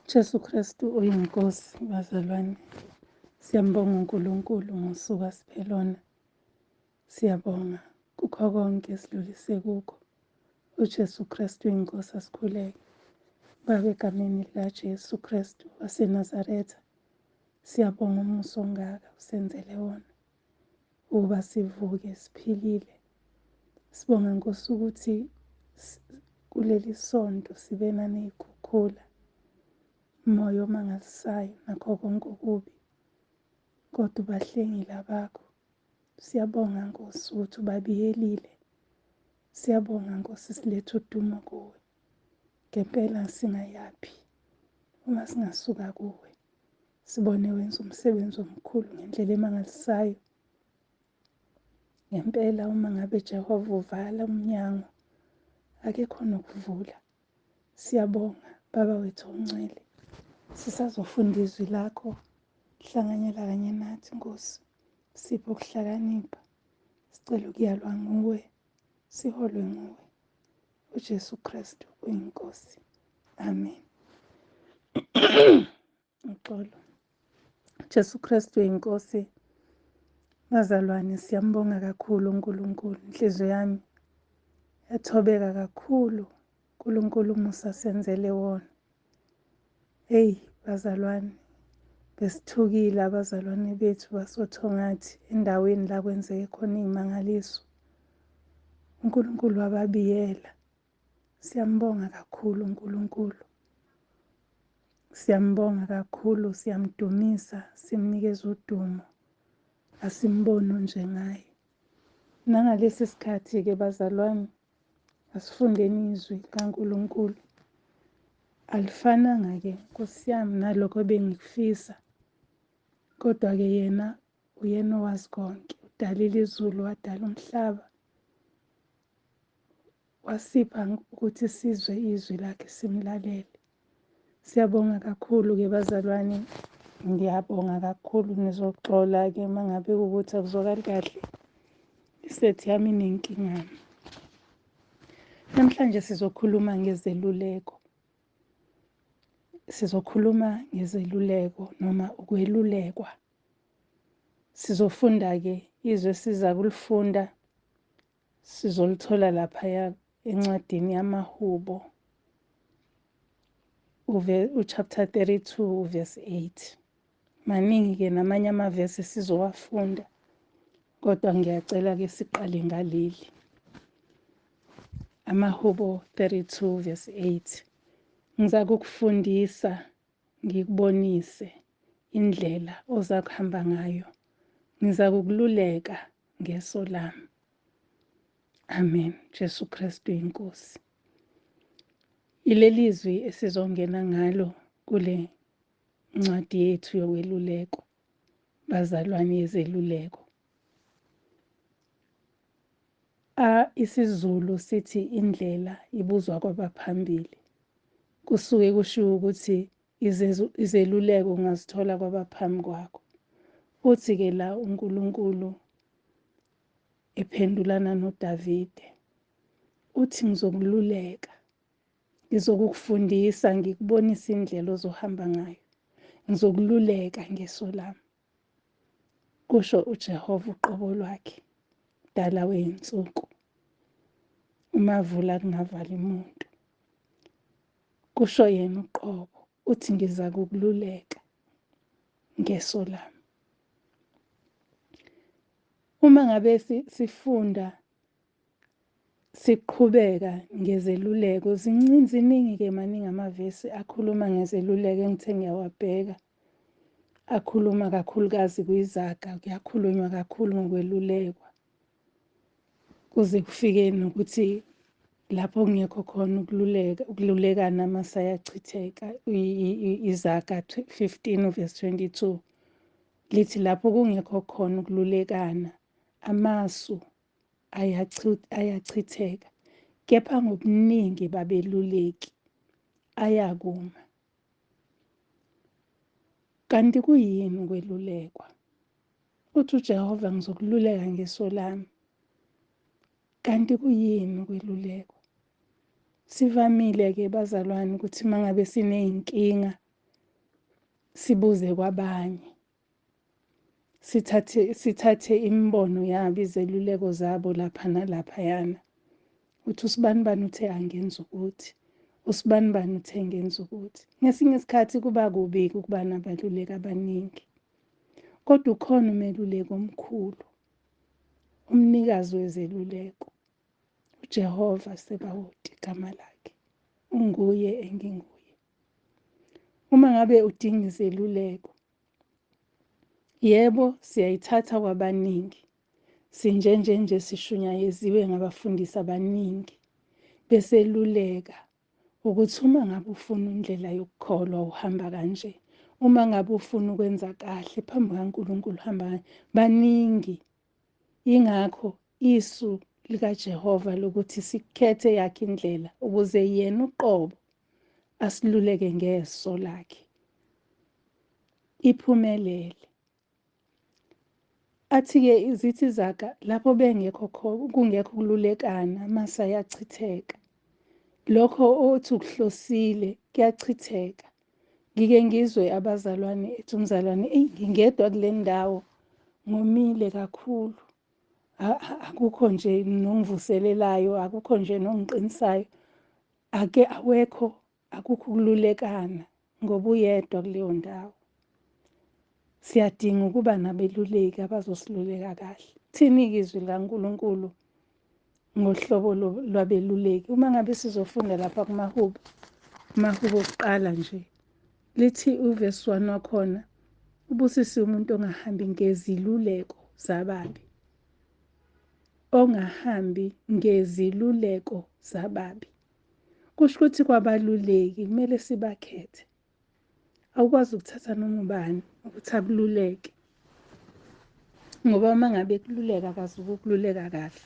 Jesu Kristu uyinkosi bazalwane. Siyambonga uNkulunkulu ngosuku asiphelona. Siyabonga kukho konke esidlulise kukho. uJesu Kristu uyinkosi asikhuleke. Baba, egameni likaJesu Kristu waseNazaretha, siyabonga umusa ongaka usenzele wona ukuba sivuke siphilile. Sibonga Nkosi ukuthi kuleli sonto sibe naney'khukhula, umoya omangalisayo nakho konke okubi, kodwa ubahlengile abakho. Siyabonga Nkosi ukuthi ubabiyelile. Siyabonga Nkosi siletha udumo kuwe. Ngempela singayaphi uma singasuka kuwe. Sibone wenza umsebenzi omkhulu ngendlela emangalisayo. Ngempela uma ngabe Jehova uvala umnyango, akekho nokuvula. Siyabonga Baba wethu ongcwele. Sisazofunda izwi lakho, hlanganyela kanye nathi Nkosi. Sipho ukuhlakanipha. Sicela ukuyalwa nguwe, siholwe nguwe. uJesu Kristu uyinkosi. Amen. Uxolo. Jesu Kristu uyinkosi. Bazalwane, siyambonga kakhulu uNkulunkulu. Inhliziyo yami yathobeka kakhulu uNkulunkulu umusa senzele wona. Hey bazalwane, besithukile abazalwane bethu basothongathi endaweni la kwenzeke khona izimangaliso. uNkulunkulu wababiyela. Siyambonga kakhulu uNkulunkulu. Siyambonga kakhulu, siyamdumisa, simnikeza udumo. Asimboni njengaye. Nangalesi sikhathi-ke bazalwane, asifundeni izwi kaNkulunkulu. Alifananga-ke Nkosi yami nalokho bengikufisa. Kodwa-ke yena uyena owazi konke. Udalile izulu, wadala umhlaba. Wasipha ukuthi sizwe izwi lakhe simlalele. Siyabonga kakhulu-ke bazalwane. Ngiyabonga kakhulu, nizoxola-ke uma ngabe ukuthi akuzwakali kahle. Isethi yami inenkingana. Namhlanje sizokhuluma ngezeluleko. Sizokhuluma ngezeluleko noma ukwelulekwa. Sizofunda-ke izwi esiza kulifunda. Sizolithola laphaya encwadini yamaHubo. Chapter 32 verse 8. Maningi-ke namanye amavesi sizowafunda. Kodwa ngiyacela-ke siqale ngaleli. AmaHubo 32 verse 8. Ngizakufundisa ngikubonise indlela oza kuhamba ngayo. Ngizakululeka ngeso lami. Amen. Jesu Kristu inkosi. Ileli zwi esizongena ngalo kule ncwadi yethu yokweluleko. Bazalwane, yezeluleko. IsiZulu sithi indlela ibuzwa kwabaphambili. Kusuke kushiwo ukuthi izeluleko ungazithola kwabaphambi kwakho. Uthi-ke la uNkulunkulu ephendulana noDavide, uthi ngizokululeka, ngizokufundisa, ngikubonisa indlela ozohamba ngayo. Ngizokululeka ngeso lami. Kusho uJehova uqobo lwakhe, Dala weyinsuku. Umavula kungavala umuntu. Kusho yena uqobo, uthi ngiza kukululeka ngeso lami. Uma ngabe sifunda siqhubeka ngezeluleko, ziningi-ke maningi amavesi akhuluma ngezeluleko engithe ngiyawabheka. Akhuluma kakhulukazi kwizaga, kuyakhulunywa kakhulu ngokwelulekwa. Kuze kufike nokuthi lapho kungekho khona ukululekana masayachitheka. Izaga 15 verse 22 lithi lapho kungekho khona ukululekana, amasu ayachitheka, kepha ngobuningi babeluleki ayakuma. Kanti kuyini ukwelulekwa? Uthi uJehova ngizokululeka ngeso lami. Kanti kuyini ukwelulekwa? Sivamile-ke bazalwane ukuthi mangabe siney'nkinga sibuze kwabanye, sithathe imibono yabo, izeluleko zabo lapha nalaphayana, uthi usibanibani uthe angenza ukuthi, usibanibani uthe ngenza ukuthi. Ngesinye isikhathi kuba kubi ukuba nabaluleki abaningi, kodwa ukhona umeluleki omkhulu, umnikazi wezeluleko, uJehova Sebawoti igama lakhe, unguye enginguye. Uma ngabe udinga izeluleko, yebo siyayithatha kwabaningi, sinjenje sishunyayeziwe ngabafundisi abaningi beseluleka ukuthi uma ngabe ufuna indlela yokukholwa uhamba kanje, uma ngabe ufuna ukwenza kahle phambi kaNkulunkulu uhamba kanje. Baningi, ingakho isu likaJehova lokuthi sikhethe yakhe indlela ukuze yena uqobo asiluleke ngeso lakhe iphumelele. Athi-ke izithi izaga lapho bengekho kungekho kululekana, amasa ayachitheka. Lokho othi ukuhlosile kuyachitheka. Ngike ngizwe abazalwane ethi umzalwane, ngingedwa kule ndawo, ngomile kakhulu, akukho nje nongivuselelayo, akukho nje nongiqinisayo, akukho ukululekana ngoba uyedwa kuleyo ndawo. Siyadinga ukuba nabeluleki abazosiluleka kahle. Thini-ke izwi likaNkulunkulu ngohlobo lwabeluleki? Uma ngabe sizofunda lapha kumaHubo, uMaHubo okuqala nje, lithi uvesi 1 wakhona, ubusisiwe umuntu ongahambi ngeziluleko zababi. Ongahambi ngeziluleko zababi. Kusho ukuthi kwabaluleki kumele sibakhethe. Awukwazi ukuthatha noma ubani ukuthi akululeke, ngoba uma ngabe kululeka akazi ukukululeka kahle.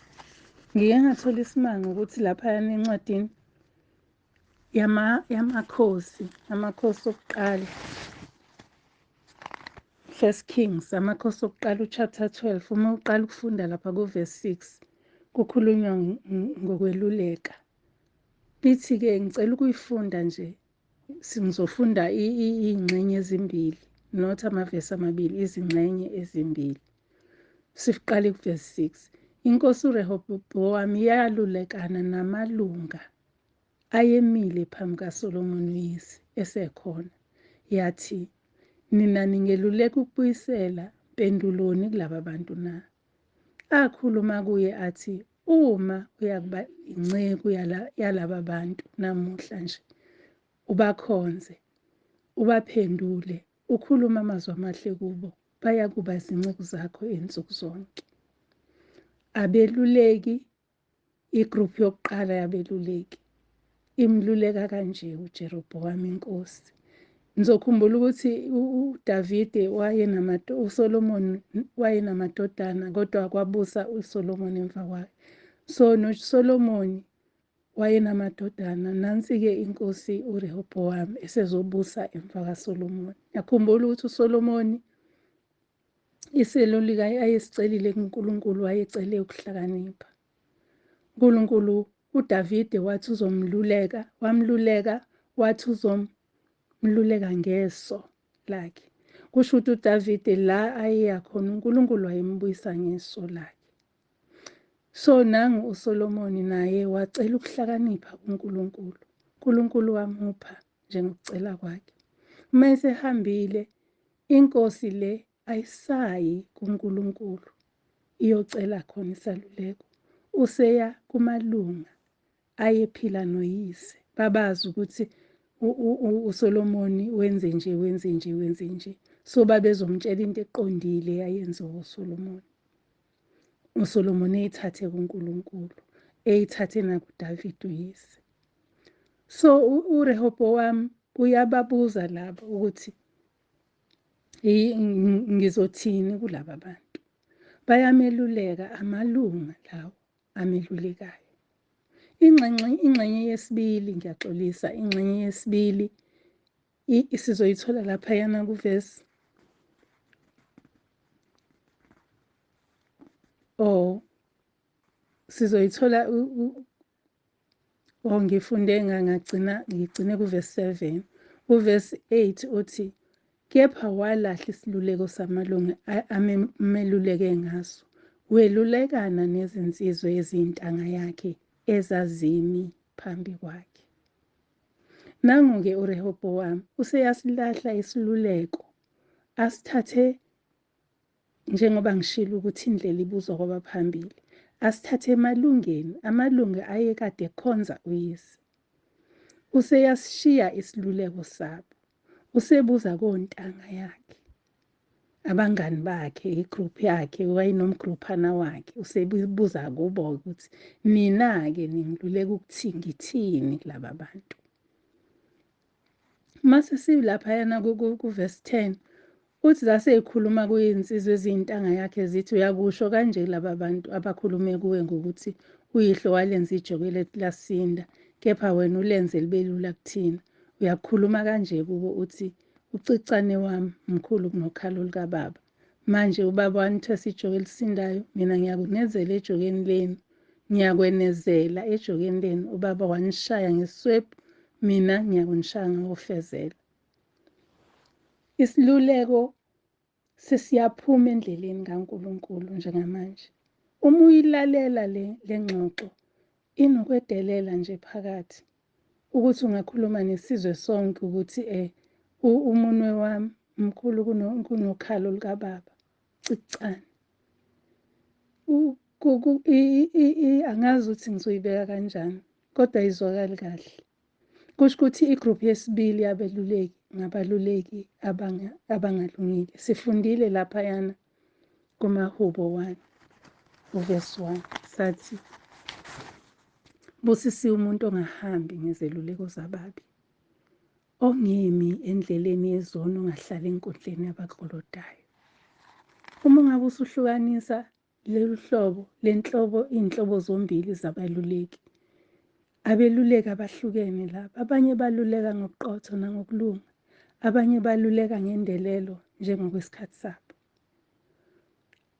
Ngike ngathola isimanga ukuthi laphayana encwadini yamakhosi okuqala, First Kings, amakhosi okuqala uchapter 12, uma uqala ukufunda lapha kuverse 6, kukhulunywa ngokweluleka. Lithi-ke ngicela ukuyifunda nje, ngizofunda iy'ngxenye ezimbili, not amavesi amabili, izingxenye ezimbili. Siqale kuverse 6. Inkosi uRehobhowami yalulekana namalunga ayemile phambi kaSolomoni uyise esekhona. Yathi, nina ningeluleka ukubuyisela, penduloni kulaba bantu na? Akhuluma kuye athi, uma uyakuba inceku yalaba bantu namuhla nje, ubakhonze, ubaphendule, ukhuluma amazwi amahle kubo, bayakuba izinceku zakho insuku zonke. Abeluleki, igroup yokuqala yabeluleki, imluleka kanje uJerobhowamu inkosi. Nizokhumbula ukuthi uDavide uSolomoni wayenamadodana, kodwa kwabusa uSolomoni emva kwakhe. So noSolomoni wayenamadodana, nansi-ke inkosi uRehobhowami esezobusa emva kaSolomoni. Yakhumbula ukuthi uSolomoni iseluleko ayesicelile kuNkulunkulu, wayecele ukuhlakanipha. uNkulunkulu uDavide wathi uzomluleka, wamluleka, wathi uzomluleka ngeso lakhe. Kusho ukuthi uDavide la ayeya khona uNkulunkulu wayembuyisa ngeso lakhe. So nangu uSolomoni naye wacela ukuhlakanipha kuNkulunkulu. uNkulunkulu wamupha njengokucela kwakhe. Uma esehambile, inkosi le ayisayi kuNkulunkulu iyocela khona isaluleko. Useya kumalunga ayephila noyise. Babazi ukuthi uSolomoni wenze nje. So babezomtshela into eqondile yayenziwa uSolomoni. uSolomoni eyithathe kuNkulunkulu, eyithathe nakuDavide uyise. So uRehobhowami uyababuza laba ukuthi ngizothini kulaba bantu. Bayameluleka amalunga lawo amelulekayo. Ingxenye yesibili, ngiyaxolisa, ingxenye yesibili sizoyithola laphayana kuvesi sizoyithola ngigcine kuvesi 7. Uvesi 8 uthi, kepha walahla isiluleko samalungu ameluleke ngaso. Welulekana nezinsizwa eziyintanga yakhe ezazimi phambi kwakhe. Nangu-ke uRehobhowami useyasilahla isiluleko, asithathe njengoba ngishilo ukuthi indlela ibuzwa kwabaphambili. Asithathe emalungeni, amalungu ayekade ekhonza uyise. Useyasishiya isiluleko sabo. Usebuza kontanga yakhe, abangani bakhe, igroup yakhe, wayenomgruphana wakhe. Usebuza kubo ukuthi nina-ke ningiluleka ukuthi ngithini kulaba bantu. Mase silaphayana kuverse 10, uthi zaseyikhuluma kuyinsizwa eziyintanga yakhe zithi, uyakusho kanje laba bantu abakhulume kuwe ngokuthi uyihlo walenza ijoke lethu lasinda, kepha wena ulenze libe lula kuthina. Uyakhuluma kanje kubo uthi, ucicane wami mkhulu kunokhalo lukababa. Manje ubaba wanithwesa ijoke elisindayo, mina ngiyakunezela ejokeni lenu, ngiyakwenezela ejokeni lenu. Ubaba wanishaya ngesiswebhu, mina ngiyakunishaya ngokufezela. Isiluleko sesiyaphuma endleleni kaNkulunkulu njengamanje. Uma uyilalela le ngxoxo, inokwedelela nje phakathi ukuthi ungakhuluma nesizwe sonke ukuthi umunwe wami mkhulu kunokhalo lukababa. Cicane. Angazi ukuthi ngizoyibeka kanjani, kodwa izwakali kahle. Kusho ukuthi igroup yesibili yabeluleki ngabaluleki abangalungile. Sifundile laphayana kumaHubo 1 uverse 1 sathi, busisiwe umuntu ongahambi ngezeluleko zababi, ongemi endleleni yezono, ongahlali enkundleni yabaklolodayo. Uma ungabe usuhlukanisa iy'nhlobo zombili zabaluleki, abeluleki abahlukene laba. Abanye baluleka ngobuqotho nangokulunga, abanye baluleka ngendelelo njengokwesikhathi sabo.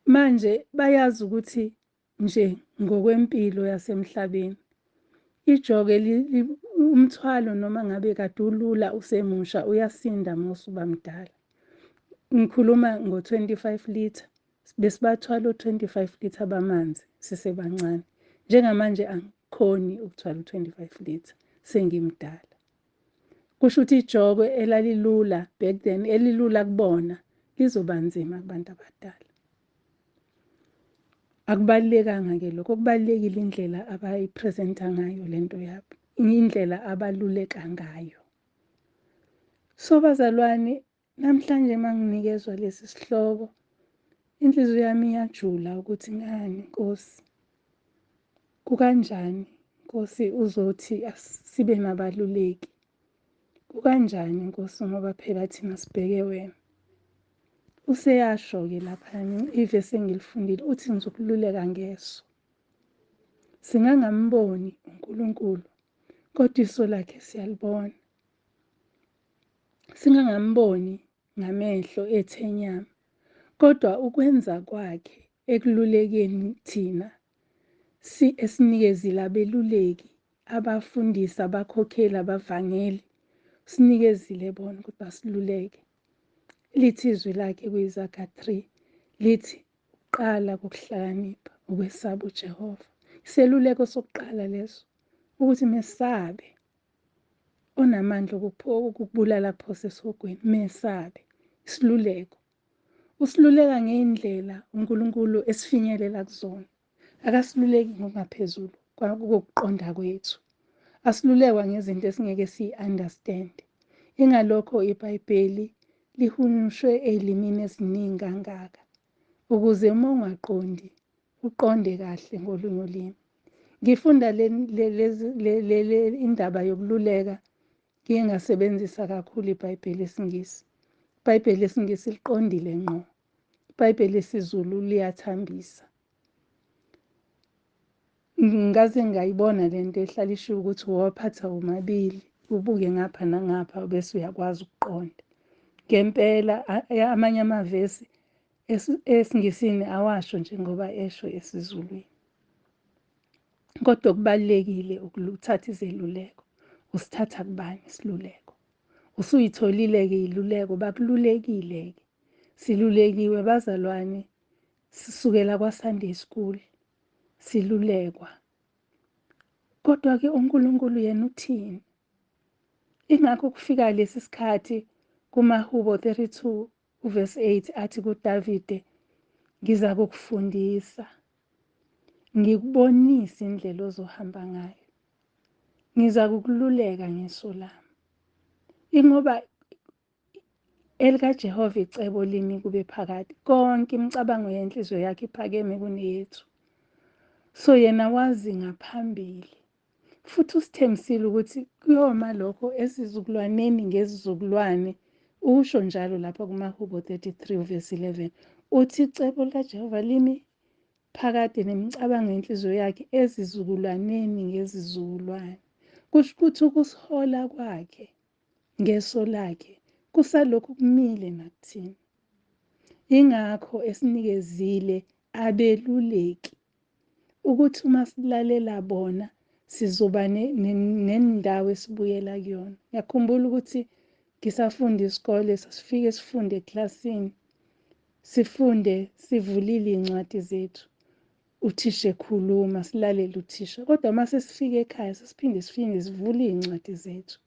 Manje bayazi ukuthi nje ngokwempilo yasemhlabeni, ijoke umthwalo noma ngabe kade ulula usemusha uyasinda mawusuba mdala. Ngikhuluma ngo-25 litha, besibathwala u-25 litha bamanzi sisebancane. Njengamanje angikhoni ukuthwala u-25 litha, sengimdala. Kusho ukuthi ijoke elalilula back then, elilula kubona, lizoba nzima kubantu abadala. Akubalulekanga-ke lokho, okubalulekile indlela abayipresenta ngayo lento yabo, indlela abaluleka ngayo. So bazalwane, namhlanje manginikezwa lesi sihloko, inhliziyo yami iyajula ukuthi ngani Nkosi, kukanjani Nkosi uzothi sibe nabaluleki? Kukanjani Nkosi ngoba phela thina sibheke wena? Useyasho-ke lapha ivesi engilifundile uthi ngizokululeka ngeso. Singangamboni uNkulunkulu, kodwa iso lakhe siyalibona. Singangamboni ngamehlo ethe nyama, kodwa ukwenza kwakhe ekululekeni thina esinikezile abeluleki, abafundisi, abakhokheli, abavangeli, sinikezile bona ukuthi basiluleke. Lithi izwi lakhe kwiZaga 3 lithi uqala kokuhlakanipha ukwesaba uJehova. Iseluleko sokuqala leso ukuthi mesabe onamandla okukubulala kuphose esihogweni, mesabe. Isiluleko usiluleka ngey'ndlela uNkulunkulu esifinyelela kuzona. Akasiluleki ngokungaphezulu kokuqonda kwethu. Asilulekwa ngezinto esingeke siyi-understand. Ingalokho iBhayibheli lihunyushwe ey'limini eziningi kangaka, ukuze uma ungaqondi, uqonde kahle ngolunye ulimi. Ngifunda indaba yokululeka, ngike ngasebenzisa kakhulu iBhayibheli lesingisi. iBhayibheli lesingisi liqondile ngqo. iBhayibheli lesiZulu liyathambisa. Ngaze ngayibona lento ehlala isho ukuthi wawaphatha womabili, ubuke ngapha nangapha bese uyakwazi ukuqonda. Ngempela amanye amavesi esingisini awasho njengoba esho esiZulwini. Kodwa kubalulekile ukuthatha izeluleko. Usithatha kubani isiluleko? Usuyitholile-ke iluleko, bakululekile-ke. Silulekiwe bazalwane, sisukela kwa-Sunday school, silulekwa. Kodwa-ke uNkulunkulu yena uthini? Ingakho kufika lesi sikhathi kumaHubo 32 verse 8 athi kuDavide, ngiza kukufundisa, ngikubonise indlela ozohamba ngayo, ngiza kukululeka ngeso lami. Ingoba elikaJehova icebo limi kube phakade, konke imicabango yenhliziyo yakhe iphakeme kuneyethu. So yena wazi ngaphambili, futhi usithembisile ukuthi kuyoma lokho esizukulwaneni ngezizukulwane. Usho njalo lapha kumaHubo 33 verse 11 uthi icebo likaJehova limi phakade nemicabango yenhliziyo yakhe ezizukulwaneni ngezizukulwane. Kusho ukuthi ukusihola kwakhe ngeso lakhe kusalokhu kumile nakuthina. Ingakho esinikezile abeluleki ukuthi uma silalela bona sizoba nendawo esibuyela kuyona. Ngiyakhumbula ukuthi ngisafunda isikole, sasifike sifunde eklasini, sifunde sivulile iy'ncwadi zethu, uthisha ekhuluma, silalele uthisha. Kodwa uma sesifika ekhaya sesiphinde sivule iy'ncwadi zethu,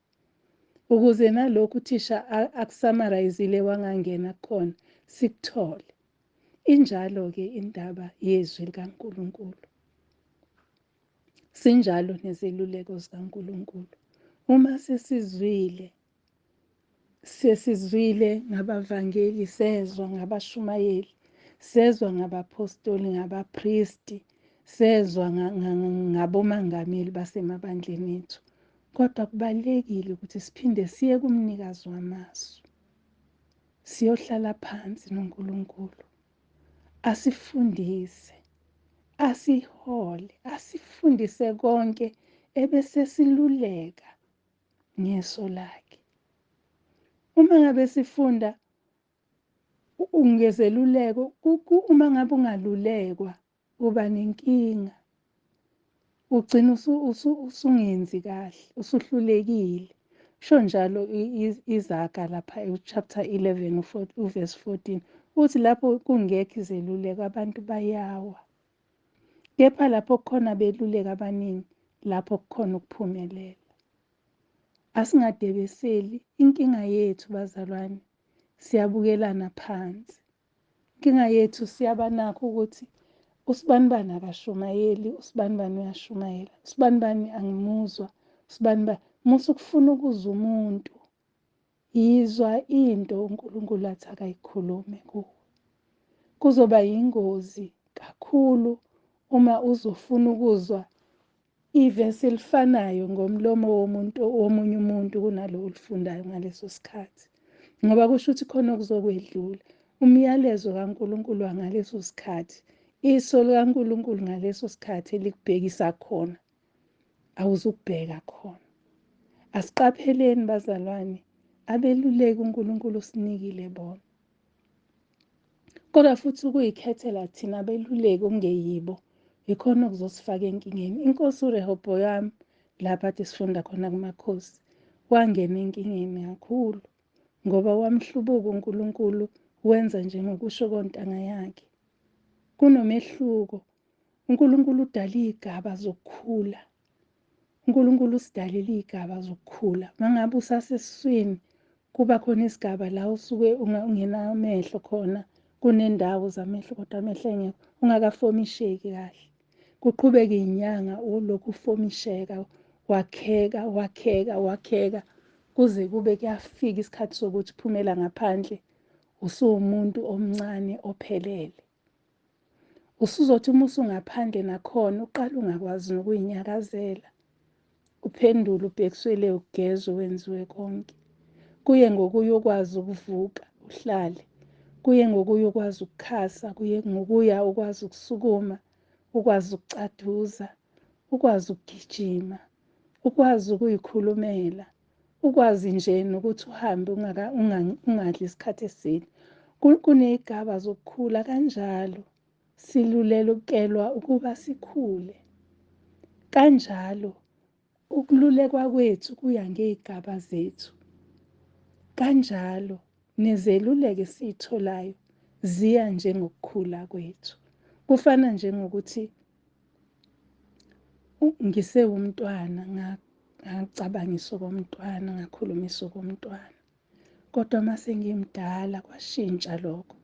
ukuze nalokhu uthisha akusamarayizile wangangena khona sikuthole. Injalo-ke indaba yezwi likaNkulunkulu. Sinjalo nezeluleko zikaNkulunkulu. Uma sesizwile ngabavangeli, sezwa ngabashumayeli, sezwa ngabapostoli, ngabapristi, sezwa ngabomangameli basemabandleni ethu. Kodwa kubalulekile ukuthi siphinde siye kumnikazi wamasu, siyohlala phansi noNkulunkulu, asifundise, asihole, asifundise konke ebese siluleka ngeso lakhe. Uma ngabe sifunda ungezeluleko, uma ngabe ungalulekwa uba nenkinga, ugcina usungenzi kahle, usuhlulekile. Sho njalo izaga lapha chapter 11 verse 14 uthi lapho kungekho izeluleko abantu bayawa. Kepha lapho kukhona beluleka abaningi, lapho kukhona ukuphumelela. Asingadebeseli inkinga yethu bazalwane, siyabukelana phansi. Inkinga yethu siyabanakho ukuthi usibanibani akashumayeli, usibanibani uyashumayela, usibanibani angimuzwa, usibanibani. Musa ukufuna ukuzwa umuntu, yizwa into uNkulunkulu athi akayikhulume kuwe. Kuzoba yingozi kakhulu uma uzofuna ukuzwa ivesi elifanayo ngomlomo womunye umuntu kunalo olifundayo ngaleso sikhathi. Ngoba kusho ukuthi khona okuzokwedlula. Umyalezo kaNkulunkulu ngaleso sikhathi, iso likaNkulunkulu ngaleso sikhathi elikubhekisa khona, awuzukubheka khona. Asiqapheleni bazalwane, abeluleki uNkulunkulu usinikile bona. Kodwa futhi ukuyikhethela thina abeluleki okungeyibo, ikhona okuzosifaka enkingeni. Inkosi uRehobhoyamu, lapha kade sifunda khona kumakhosi, wangena enkingeni kakhulu ngoba wamhlubuka uNkulunkulu, wenza njengokusho kontanga yakhe. Kunomehluko. uNkulunkulu udala iy'gaba zokukhula. uNkulunkulu usidalile iy'gaba zokukhula. Uma ngabe usasesiswini, kuba khona isigaba la usuke ungenamehlo khona, kunendawo zamehlo kodwa amehlo engekho, ungakafomisheki kahle. Kuqhubeke iy'nyanga ulokhu ufomisheka, wakheka, kuze kube kuyafika isikhathi sokuthi uphumela ngaphandle, usuwumuntu omncane ophelele. Usuzothi uma usungaphandle nakhona uqala ungakwazi nokuyinyakazela, uphendule ubhekiswele ugezwe wenziwe konke. Kuye ngokuye ukwazi ukuvuka uhlale, kuye ngokuye ukwazi ukukhasa, kuye ngokuya ukwazi ukusukuma, ukwazi ukucaduza, ukwazi ukugijima, ukwazi ukuyikhulumela, ukwazi nje nokuthi uhambe ungadli isikhathi eside. Kuney'gaba zokukhula kanjalo. Silulekelwa ukuba sikhule. Kanjalo ukululekwa kwethu kuya ngey'gaba zethu. Kanjalo nezeluleko esiyitholayo ziya njengokukhula kwethu. Kufana njengokuthi ngisewumntwana ngacabangisa okomntwana, ngakhulumisa okomntwana. Kodwa mase ngimdala kwashintsha lokho.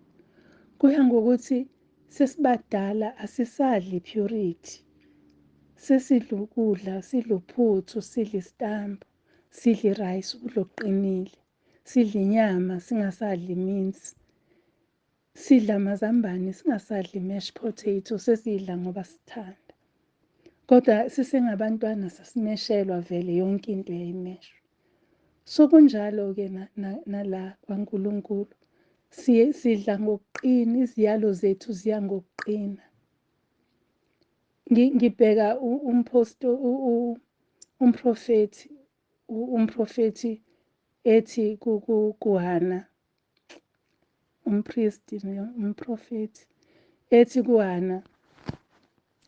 Kuya ngokuthi sesibadala asisadli purity. Sesidla ukudla, sidla uphuthu, sidla isitambu, sidla irayisi, ukudla okuqinile. Sidla inyama, singasadli iminsi. Sidla amazambane, singasadli i-mashed potato, sesidla ngoba sithanda. Kodwa sisengabantwana sasimeshelwa vele yonke into yayimeshwa. So kunjalo-ke nala kwaNkulunkulu. Sidla ngokuqina, iziyalo zethu ziya ngokuqina. Ngibheka umprofethi ethi kuHana, umprofethi ethi kuHana,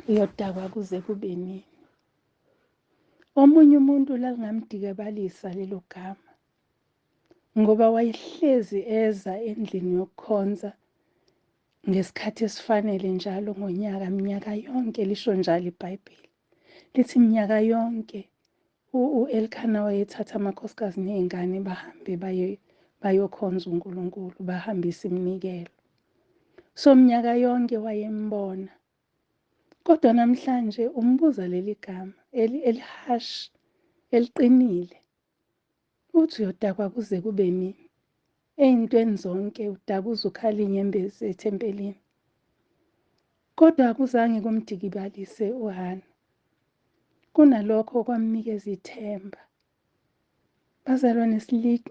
iyodakwa kuze kube nini. Omunye umuntu lalingamdikebalisa lelo gama, ngoba wayehlezi eza endlini yokukhonza ngesikhathi esifanele njalo ngonyaka, minyaka yonke. Lisho njalo iBhayibheli lithi minyaka yonke u-Elkanah wayethatha amakhosikazi ney'ngane bahambe bayokhonza uNkulunkulu, bahambise iminikelo. So minyaka yonke wayembona. Kodwa namhlanje umbuza leli gama elihashi, eliqinile, uthi uyodakwa kuze kube nini? Ey'ntweni zonke udakuza ukhala inyembezi ethempelini. Kodwa akuzange kumdikibalise uHana. Kunalokho kwamnikeza ithemba. Bazalwane,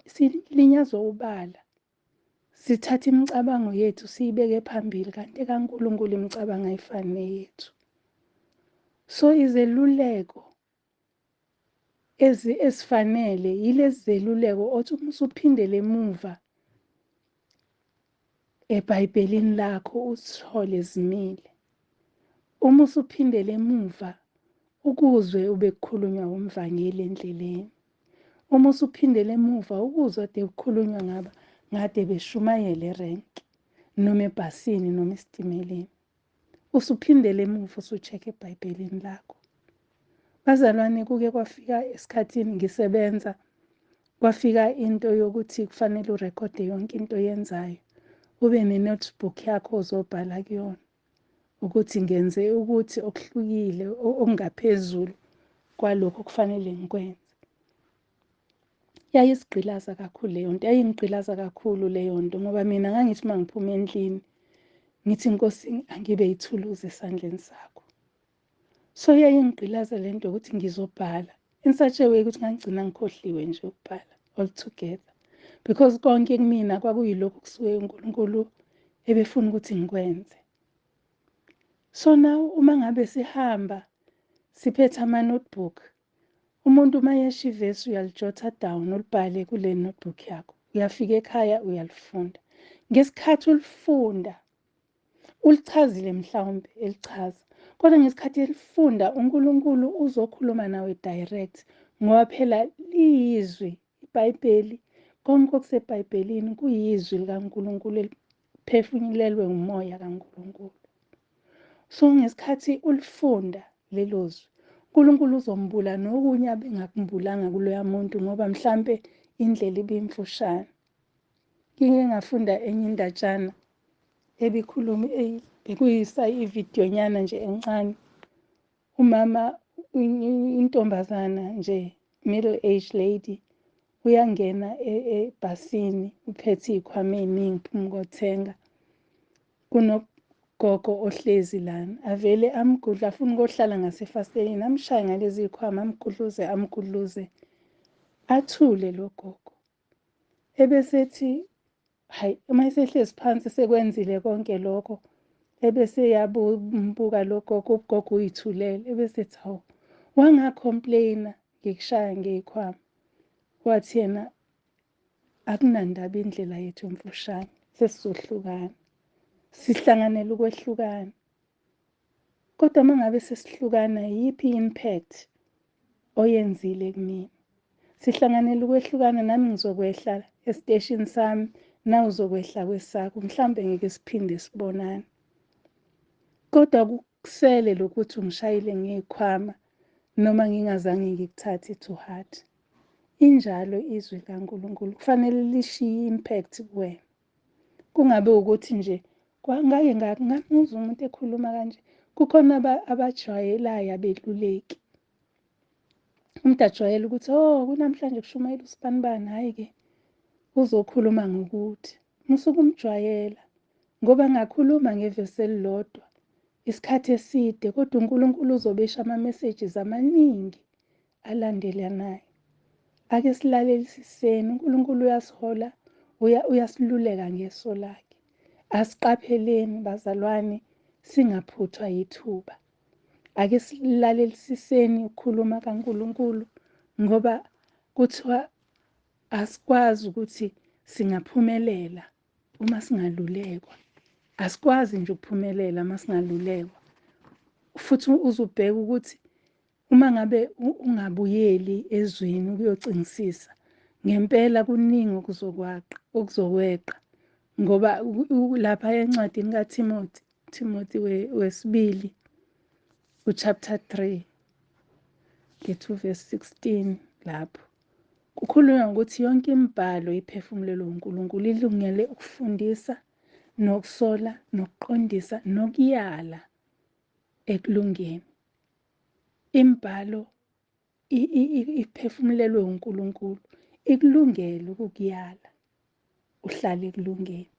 silinyazwa ubala. Sithatha imicabango yethu siyibeke phambili, kanti kaNkulunkulu imicabango ayifani neyethu. So izeluleko ezifanele yilezi zeluleko othi uma usuphindele emuva eBhayibhelini lakho uzithole zimile. Uma usuphindele emuva ukuzwe ube kukhulunywa umvangeli endleleni. Uma usuphindele emuva ukuzwe ade kukhulunywa ngade beshumayela erenki noma ebhasini noma esitimeleni. Usuphindele emuva usu-check eBhayibhelini lakho. Bazalwane, kuke kwafika esikhathini ngisebenza, kwafika into yokuthi kufanele urekhode yonke into oyenzayo. Ube ne-notebook yakho ozobhala kuyona ukuthi ngenze ukuthi okuhlukile okungaphezulu kwalokho okufanele ngikwenze. Yayisigqilaza kakhulu leyo nto, yayingigqilaza kakhulu leyo nto, ngoba mina ngangithi uma ngiphuma endlini ngithi Nkosi angibe yithuluzi esandleni sakho. So yayingigqilaza le nto ukuthi ngizobhala in such a way ukuthi ngangigcina ngikhohliwe nje ukubhala altogether, because konke kumina kwakuyilokhu kusuke uNkulunkulu ebefuna ukuthi ngikwenze. So now uma ngabe sihamba siphethe ama-notebook, umuntu uma yesha ivesi uyalijotha down, ulibhale kule notebook yakho. Uyafika ekhaya uyalifunda. Ngesikhathi ulifunda, ulichazile mhlawumbe elichaza, kodwa ngesikhathi elifunda uNkulunkulu uzokhuluma nawe direct, ngoba phela liyizwi iBhayibheli. Konke okuseBhayibhelini kuyizwi likaNkulunkulu eliphefumulelwe umoya kaNkulunkulu. So ngesikhathi ulifunda lelo zwi, uNkulunkulu uzombula nokunye abengakumbulanga kuloya muntu, ngoba mhlambe indlela ibimfushane. Ngike ngafunda enye indatshana ebikhuluma bekuyisa ividiyo nyana nje encane. Umama, intombazana nje, middle age lady, uyangena ebhasini uphethe iy'khwama ey'ningi phuma ukothenga. Kunogogo ohlezi lana, avele amgudla, afuna ukuyohlala ngasefastelini, amshaye ngalezi y'khwama, amgudluze, athule lo gogo. Ebesethi, hayi, uma esehlezi phansi sekwenzile konke lokho, ebese yabumbuka lo gogo, ugogo uyithulele, ebesethi hawu, wangacomplaina ngikushaya ngey'khwama. Wathi yena akunandaba indlela yethu emfushane, sesizohlukana, sihlanganele ukwehlukana. Kodwa uma ngabe sesihlukana, yiphi i-impact oyenzile kumina? Sihlanganele ukwehlukana, nami ngizokwehla esiteshini sami, nawe uzokwehla kwesakho, mhlawumbe ngeke siphinde sibonane. Kodwa kusele lokuthi ungishayile ngeyikhwama noma ngingazange ngikuthathe to heart. Injalo izwi likaNkulunkulu kufanele lishiye impact kuwena. Kungabe ukuthi nje ngake ngamuzwa umuntu ekhuluma kanje. Kukhona abajwayelayo abeluleki. Umuntu ajwayele ukuthi kunamhlanje kushumayela usibanibani, hhayi-ke uzokhuluma ngokuthi. Musuke umjwayela ngoba ngakhuluma ngevesi elilodwa isikhathi eside, kodwa uNkulunkulu uzobe esho ama-messages amaningi alandelanayo. Ake silalelisiseni, uNkulunkulu uyasihola, uyasiluleka ngeso lakhe. Asiqapheleni bazalwane, singaphuthwa yithuba. Ake silalelisiseni ukukhuluma kaNkulunkulu ngoba kuthiwa asikwazi ukuthi singaphumelela uma singalulekwa. Asikwazi nje ukuphumelela uma singalulekwa. Futhi uzubheka ukuthi uma ngabe ungabuyeli ezweni ukuyocingisisa, ngempela kuningi okuzokweqa. Ngoba lapha encwadini kaTimothi wesibili, chapter 3, nge-2 verse 16, lapho kukhulunywa ngokuthi yonke imibhalo iphefumulelwe uNkulunkulu, ilungele ukufundisa, nokusola, nokuqondisa, nokuyala ekulungeni. Imibhalo iphefumulelwe uNkulunkulu, ikulungele ukukuyala uhlale ekulungeni.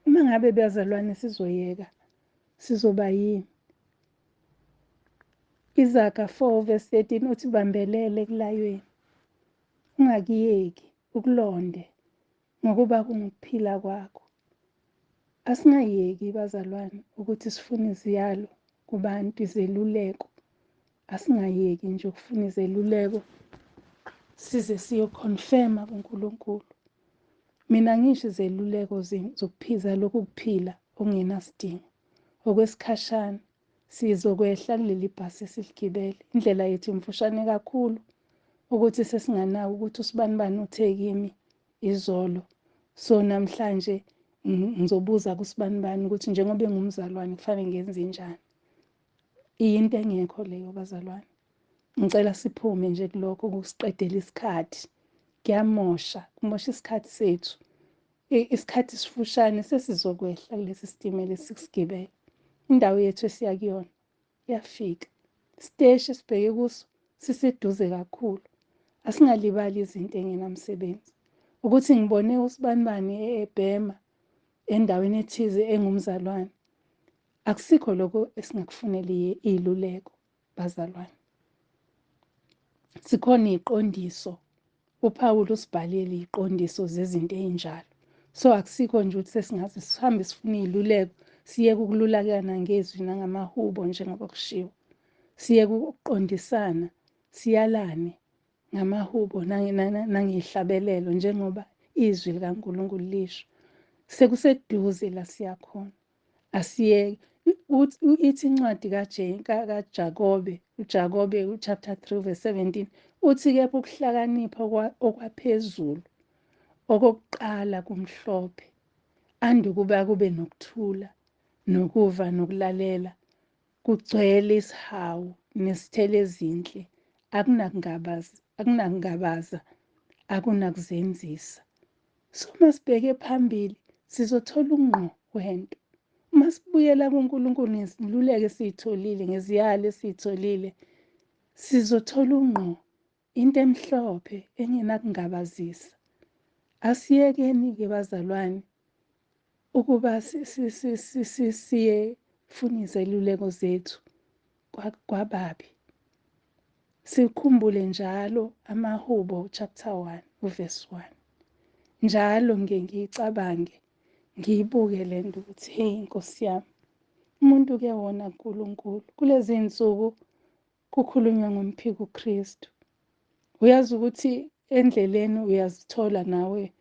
Uma ngabe bazalwane sizoyeka, sizoba yini? Izaga 4 verse 13 uthi bambelele ekulayweni, ungakiyeki ukulonde ngokuba kungukuphila kwakho. Asingayeki bazalwane ukuthi sifune iziyalo kubantu, izeluleko. Asingayeki nje ukufuna izeluleko size siyokhonfema kuNkulunkulu. Mina ngisho izeluleko zokuphiza lokhu kuphila okungenasidingo okwesikhashana. Sizokwehla kuleli bhasi esiligibele. Indlela yethu imfushane kakhulu ukuthi sesinganaki ukuthi usibanibani uthe kimi izolo. So namhlanje ngizobuza kusibanibani ukuthi njengoba engumzalwane kufanele ngenze njani. Into engekho leyo bazalwane. Ngicela siphume nje kulokho ukusiqedela isikhathi. Kuyamosha, kumosha isikhathi sethu. Isikhathi sifushane sesizokwehla kulesi sitimela esisigibele. Indawo yethu esiya kuyona iyafika. Isiteshi esibheke kuso siseduze kakhulu. Asingalibali izinto engenamsebenzi. Ukuthi ngibone usibanibani eBhema endaweni ethize engumzalwane, akusikho lokho esingakufunela iluleko bazalwane. Sikhona iziqondiso, uPawulu usibhalile iziqondiso zezinto ezinjalo. So akusikho nje ukuthi sesingaze sihambe sifuna iziluleko, siyeke ukululakana ngezwi nangamahubo njengoba kushiwo. Siyeke ukuqondisana, siyalane ngamahubo nangehlabelelo njengoba izwi likaNkulunkulu lisho. Sekuseduze la siyakhona. Asiyeke ithi incwadi kaJakobe, uJakobe chapter 3 verse 17, uthi kepha ukuhlakanipha okwaphezulu okokuqala kumhlophe, andukuba kube nokuthula, nokuva, nokulalela, kugcwele isihawu nesithelo ezinhle, akunakungabaza, akunakuzenzisa. So masibheke phambili sizothola unqo wento. Uma sibuyela kuNkulunkulu ngeziluleko esiyitholile, ngeziyalo esiyitholile, sizothola unqo, into emhlophe engenakungabazisa. Asiyekeni-ke bazalwane ukuba siye funa izeluleko zethu kwababi. Sikhumbule njalo amahubo chapter 1 verse 1. Njalo ngiyicabange, ngiyibuke le nto ukuthi hey Nkosi yami, umuntu ke wona uNkulunkulu. Kulezi insuku kukhulunywa ngomphiko uKristu. Uyazi ukuthi endleleni uyazithola nawe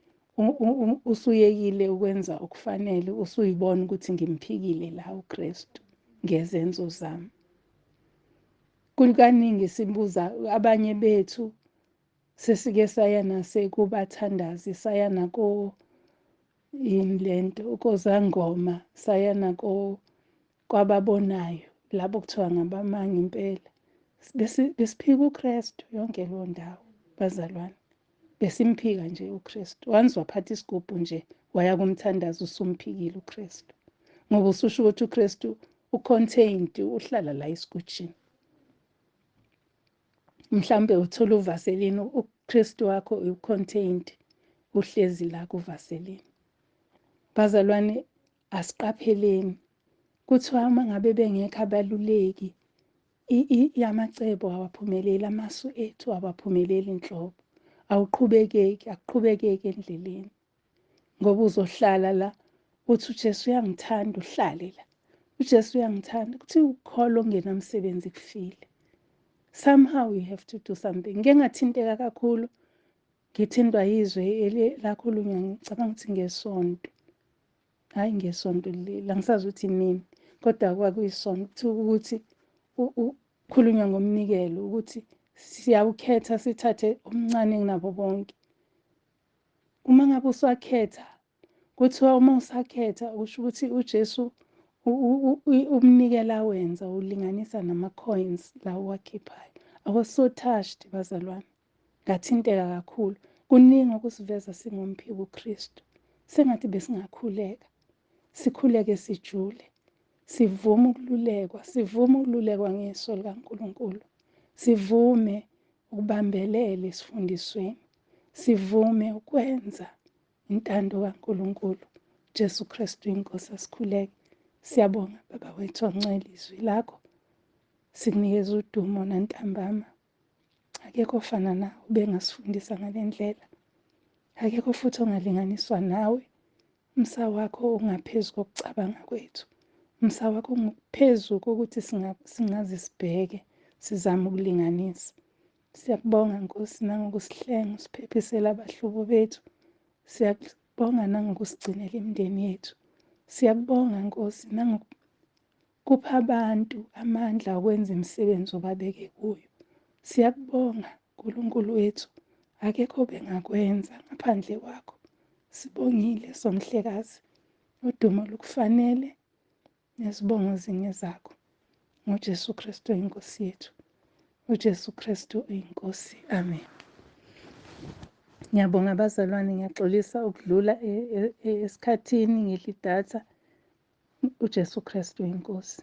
usuyekile ukwenza okufanele, usuyibona ukuthi ngimphikile la uKristu ngezenzo zami. Kulikaningi sibuza abanye bethu sesike saya nasekubathandazi, saya yini lento ukozangoma, saya kwababonayo labo kuthiwa ngabamanga impela. Besiphika uKristu yonke leyo ndawo bazalwane, besimphika nje uKristu. Once waphatha isigubhu nje waya kumthandazo usumphikile uKristu, ngoba ususho ukuthi uKristu ucontained, uhlala la esigujini. Mhlawumbe uthola uvaselini, uKristu wakho ucontained, uhlezi la kuvaselini. Bazalwane, asiqapheleni. Kuthiwa uma ngabe bengekho abaluleki, amacebo awaphumeleli, amasu ethu awaphumeleli inhlobo. Akuqhubekeki endleleni. Ngoba uzohlala la, uthi uJesu uyangithanda, uhlale la. uJesu uyangithanda, kuthiwa ukholo ongenamsebenzi kufile. Somehow you have to do something. Ngike ngathinteka kakhulu, ngithindwa yizwe lakhulunywa, ngicabanga ukuthi ngesonto. Hhayi ngesonto leli, angisazi ukuthi nini, kodwa kwakuyisonto. Kuthiwa ukuthi khulunywa ngomnikelo, ukuthi siyawukhetha sithathe omncane kunabo bonke. Uma ngabe usakhetha, kuthiwa uma usakhetha usho ukuthi uJesu umnikela wenza ulinganisa nama-coins lawo owakhiphayo. I was so touched bazalwane, ngathinteka kakhulu. Kuningi okusiveza singumphiki uKristu. Sengathi besingakhuleka, sikhuleke sijule, sivume ukululekwa ngeso likaNkulunkulu, sivume ukubambelela esifundisweni, sivume ukwenza intando kaNkulunkulu. Jesu Kristu inkosi, asikhuleke. Siyabonga Baba wethu ongcwele, izwi lakho sikunikeza udumo nantambama. Akekho ofana nawe ubengasifundisa ngale ndlela, akekho futhi ongalinganiswa nawe. Umsa wakho ungaphezu kokucabanga kwethu, umsa wakho ungaphezu kokuthi singaze sibheke, sizame ukulinganisa. Siyakubonga Nkosi nangokusihlenga usiphephisela abahlobo bethu. Siyakubonga nangokusigcinela imindeni yethu. Siyakubonga Nkosi nangokupha abantu amandla okwenza imisebenzi obabeke kuyo. Siyakubonga Nkulunkulu wethu, akekho bengakwenza ngaphandle kwakho. Sibongile somhlekazi, udumo lukufanele nezibongo zinye zakho. NgoJesu Kristu inkosi yethu, uJesu Kristu uyinkosi. Amen. Ngiyabonga bazalwane, ngiyaxolisa ukudlula esikhathini ngidla idatha. uJesu Kristu inkosi.